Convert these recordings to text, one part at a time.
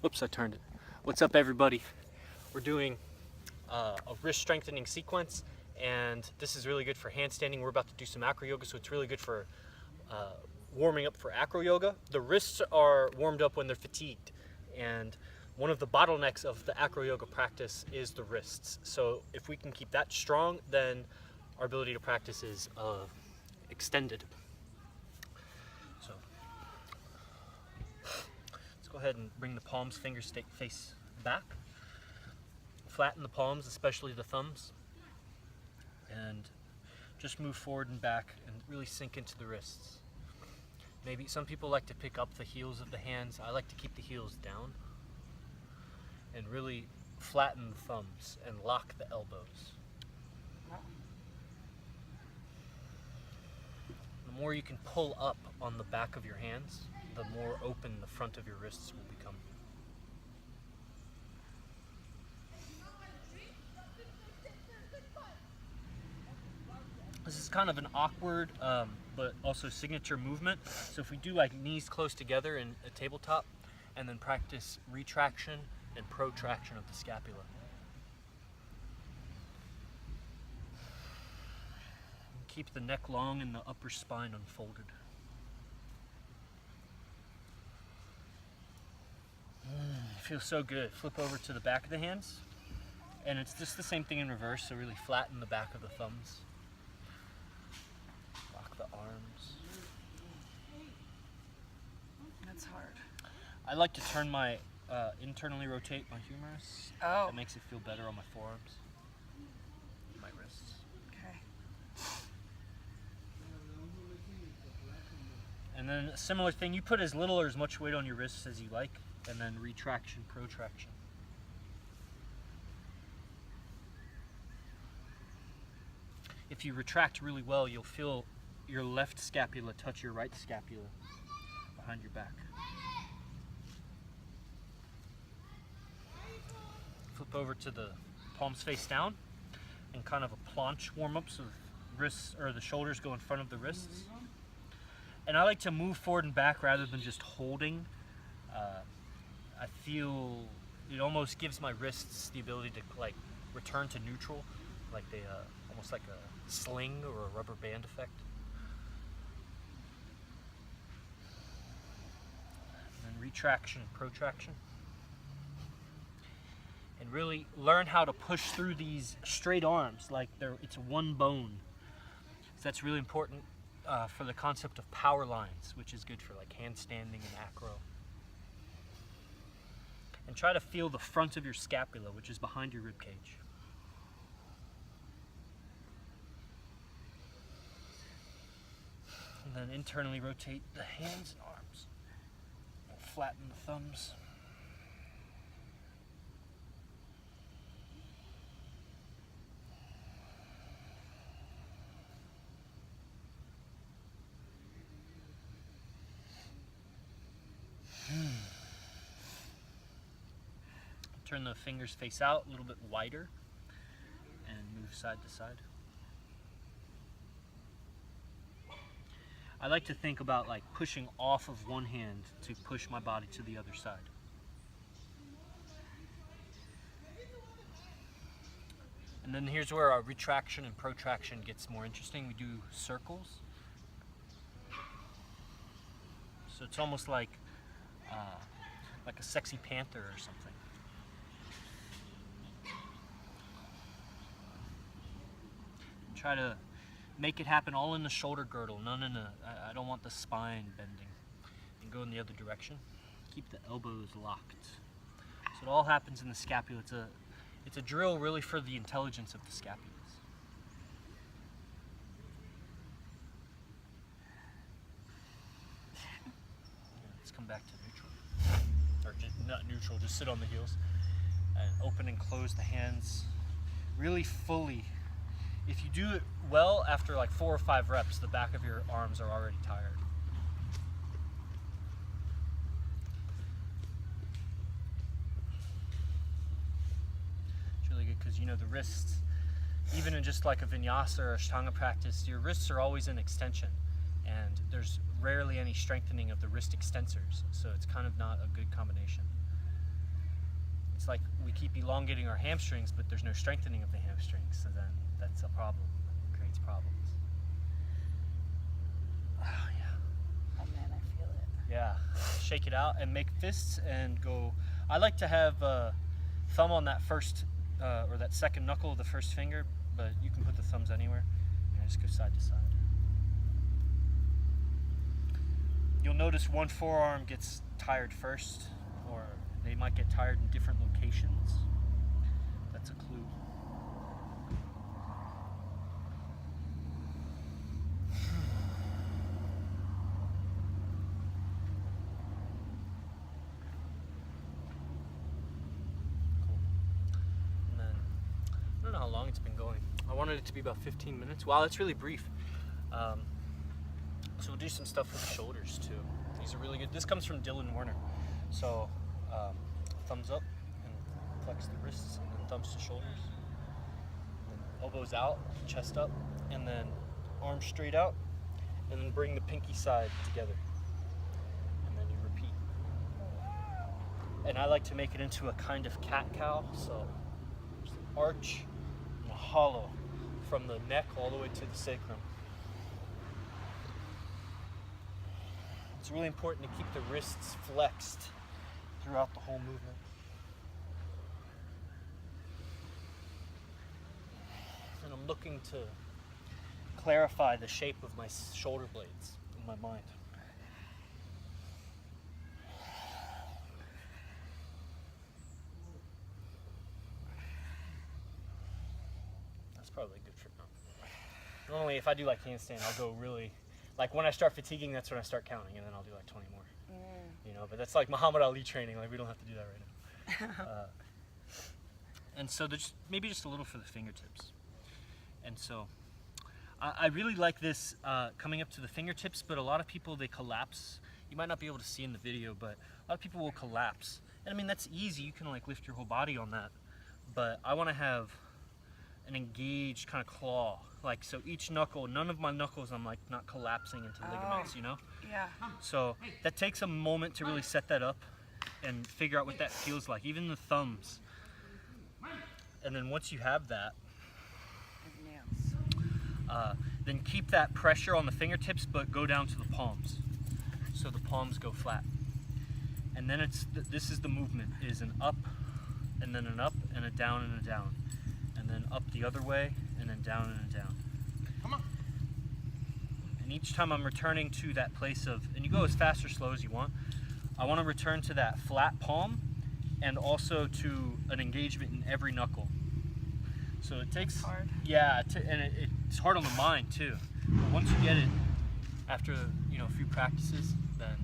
Oops, I turned it. What's up, everybody? We're doing a wrist strengthening sequence, and this is really good for handstanding. We're about to do some acroyoga, so it's really good for warming up for acroyoga. The wrists are warmed up when they're fatigued, and one of the bottlenecks of the acroyoga practice is the wrists. So if we can keep that strong, then our ability to practice is extended. So let's go ahead and bring the palms, fingers face back. Flatten the palms, especially the thumbs, and just move forward and back and really sink into the wrists. Maybe some people like to pick up the heels of the hands. I like to keep the heels down and really flatten the thumbs and lock the elbows. The more you can pull up on the back of your hands, the more open the front of your wrists will become. This is kind of an awkward but also signature movement. So if we do like knees close together in a tabletop and then practice retraction and protraction of the scapula. Keep the neck long and the upper spine unfolded. Feels so good. Flip over to the back of the hands, and it's just the same thing in reverse, so really flatten the back of the thumbs. Lock the arms. That's hard. I like to turn my, internally rotate my humerus. Oh. That makes it feel better on my forearms, my wrists. Okay. And then a similar thing, you put as little or as much weight on your wrists as you like, and then retraction, protraction. If you retract really well, you'll feel your left scapula touch your right scapula behind your back. Flip over to the palms face down and kind of a planche warm-up, so the wrists or the shoulders go in front of the wrists. And I like to move forward and back rather than just holding. I feel it almost gives my wrists the ability to like return to neutral, like they almost like a sling or a rubber band effect. And then retraction and protraction. And really learn how to push through these straight arms like it's one bone. So that's really important for the concept of power lines, which is good for like handstanding and acro. And try to feel the front of your scapula, which is behind your rib cage. And then internally rotate the hands and arms. And flatten the thumbs. Turn the fingers face out a little bit wider and move side to side. I like to think about like pushing off of one hand to push my body to the other side. And then here's where our retraction and protraction gets more interesting. We do circles. So it's almost like a sexy panther or something. Try to make it happen all in the shoulder girdle, none in I don't want the spine bending. And go in the other direction. Keep the elbows locked. So it all happens in the scapula. It's a drill really for the intelligence of the scapulas. Let's come back to neutral. Or not neutral, just sit on the heels. And open and close the hands really fully. If you do it well, after like 4 or 5 reps, the back of your arms are already tired. It's really good because, you know, the wrists, even in just like a vinyasa or ashtanga practice, your wrists are always in extension, and there's rarely any strengthening of the wrist extensors, so it's kind of not a good combination. it's like we keep elongating our hamstrings, but there's no strengthening of the hamstrings, so then that's a problem. It creates problems. Oh, yeah. Oh man, I feel it. Yeah, shake it out and make fists and go. I like to have thumb on that first or that second knuckle of the first finger, but you can put the thumbs anywhere. And just go side to side. You'll notice one forearm gets tired first, or they might get tired in different locations. That's a clue. I don't know how long it's been going. I wanted it to be about 15 minutes. Wow, that's really brief. So we'll do some stuff with the shoulders too. These are really good. This comes from Dylan Werner. So thumbs up and flex the wrists, and then thumbs to shoulders. And then elbows out, chest up, and then arms straight out, and then bring the pinky side together. And then you repeat. And I like to make it into a kind of cat-cow. So there's an arch and a hollow from the neck all the way to the sacrum. It's really important to keep the wrists flexed throughout the whole movement. And I'm looking to clarify the shape of my shoulder blades in my mind. That's probably good for now. Normally if I do like handstand, I'll go really, like when I start fatiguing, that's when I start counting, and then I'll do like 20 more. You know, but that's like Muhammad Ali training. Like we don't have to do that right now. And so there's maybe just a little for the fingertips. And so I really like this coming up to the fingertips, but a lot of people, they collapse. You might not be able to see in the video, but a lot of people will collapse. And I mean, that's easy. You can like lift your whole body on that. But I want to have an engaged kind of claw. Like, so each knuckle, none of my knuckles, I'm like not collapsing into ligaments, you know? Yeah. So that takes a moment to really set that up and figure out what that feels like, even the thumbs. And then once you have that, then keep that pressure on the fingertips, but go down to the palms. So the palms go flat. And then this is the movement, is an up, and then an up, and a down, and a down. And then up the other way, and then down and down. Come on. And each time I'm returning to that place of, and you go as fast or slow as you want, I want to return to that flat palm and also to an engagement in every knuckle. So it takes, it's hard. Yeah, and it's hard on the mind too. But once you get it, after a few practices, then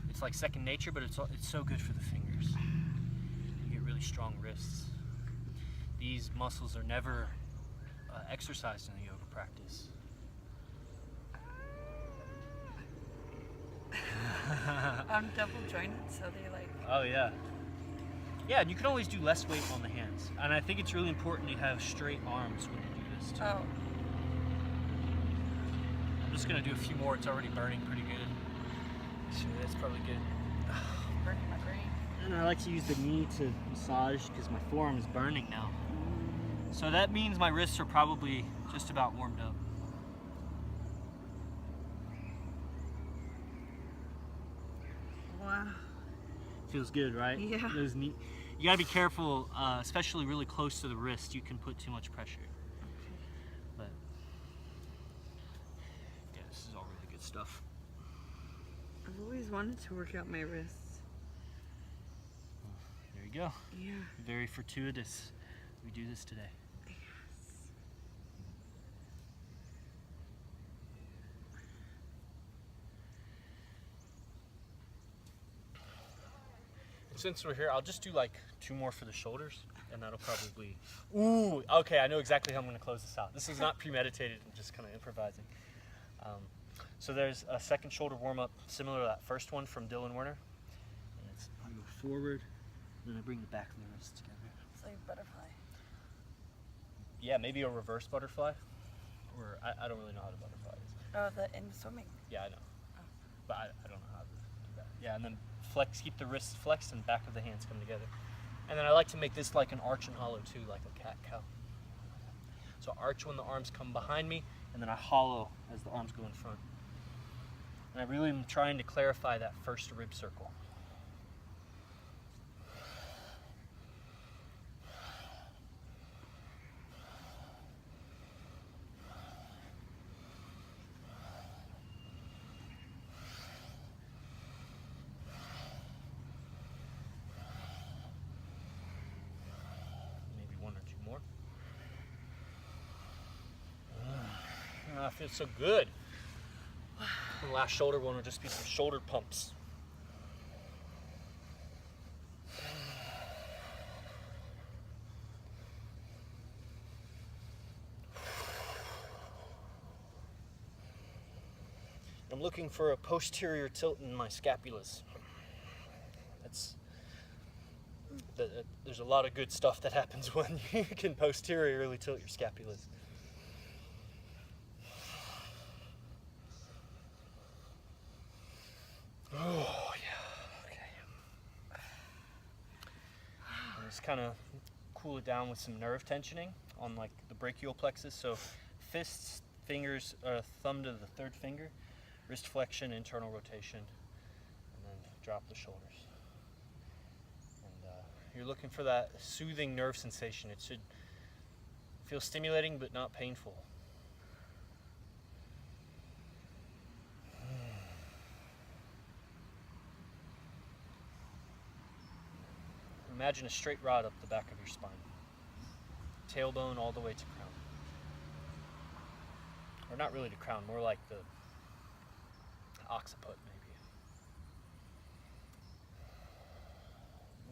it's like second nature. But it's so good for the fingers. You get really strong wrists. These muscles are never exercised in a yoga practice. I'm double jointed, so they like. Oh yeah. Yeah, and you can always do less weight on the hands. And I think it's really important to have straight arms when you do this too. Oh. I'm just gonna do a few more. It's already burning pretty good. So that's probably good. Burning my brain. And I like to use the knee to massage because my forearm is burning now. So that means my wrists are probably just about warmed up. Wow. Feels good, right? Yeah. Those knee. You gotta be careful, especially really close to the wrist. You can put too much pressure. But yeah, this is all really good stuff. I've always wanted to work out my wrists. There you go. Yeah. Very fortuitous. We do this today. Yes. Since we're here, I'll just do like 2 more for the shoulders, and that'll probably. Ooh, okay, I know exactly how I'm going to close this out. This is not premeditated, I'm just kind of improvising. So there's a second shoulder warm-up similar to that first one from Dylan Werner. And it's, I go forward, then I bring the back of the wrist together. It's like a butterfly. Yeah, maybe a reverse butterfly, or I don't really know how to butterfly is. Oh, in swimming. Yeah, I know, but I don't know how to do that. Yeah, and then flex, keep the wrists flexed and back of the hands come together. And then I like to make this like an arch and hollow too, like a cat-cow. So arch when the arms come behind me, and then I hollow as the arms go in front. And I really am trying to clarify that first rib circle. Feels so good. The last shoulder one will just be some shoulder pumps. I'm looking for a posterior tilt in my scapulas. There's a lot of good stuff that happens when you can posteriorly tilt your scapulas. Oh, yeah, okay. And just kind of cool it down with some nerve tensioning on like the brachial plexus. So fists, fingers, thumb to the third finger, wrist flexion, internal rotation, and then drop the shoulders. And you're looking for that soothing nerve sensation. It should feel stimulating but not painful. Imagine a straight rod up the back of your spine. Tailbone all the way to crown. Or not really to crown, more like the occiput maybe.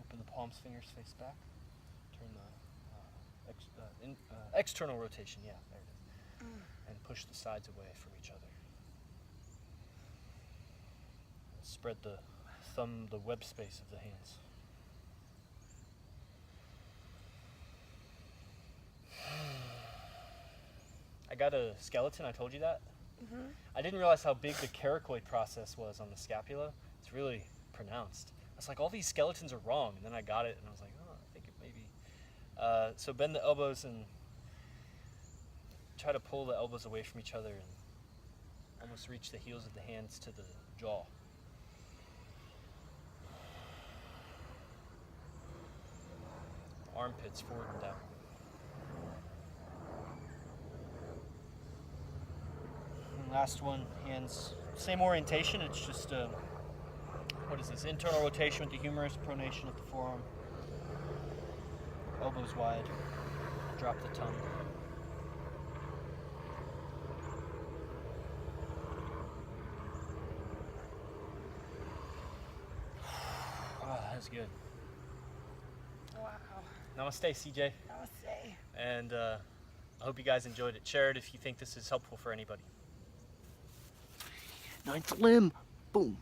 Open the palms, fingers face back. Turn the external rotation, yeah, there it is. And push the sides away from each other. Spread the thumb, the web space of the hands. I got a skeleton, I told you that? Mm-hmm. I didn't realize how big the caracoid process was on the scapula. It's really pronounced. I was like, all these skeletons are wrong, and then I got it, and I was like, oh, I think it may be. So bend the elbows and try to pull the elbows away from each other and almost reach the heels of the hands to the jaw. Armpits forward and down. Last one, hands, same orientation, it's just, what is this, internal rotation with the humerus, pronation at the forearm, elbows wide, drop the tongue. Wow, that was good. Wow. Namaste, CJ. Namaste. And I hope you guys enjoyed it. Share it if you think this is helpful for anybody. Ninth limb. Boom.